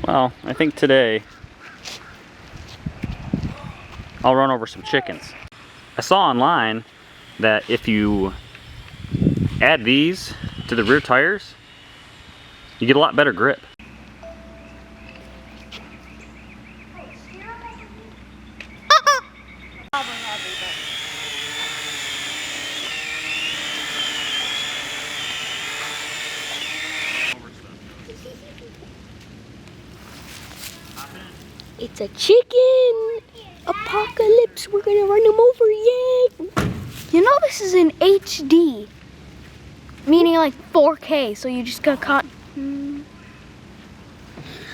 Well, I think today I'll run over some chickens. I saw online that if you add these to the rear tires, you get a lot better grip. It's a chicken apocalypse. We're gonna run them over, yay! You know this is in HD, meaning like 4K. So you just got caught.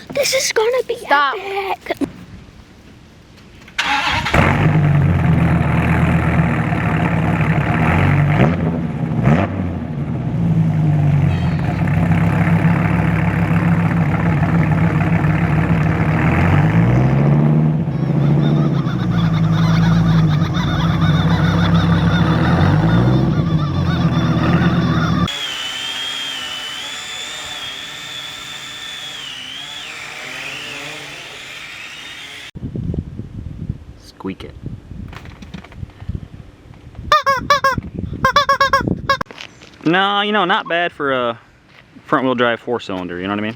This is gonna be epic. Squeak it. No, you know, not bad for a front wheel drive 4-cylinder, you know what I mean?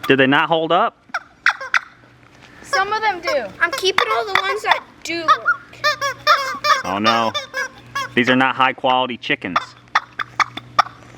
Did they not hold up? Some of them do. I'm keeping all the ones that do work. Oh no. These are not high quality chickens.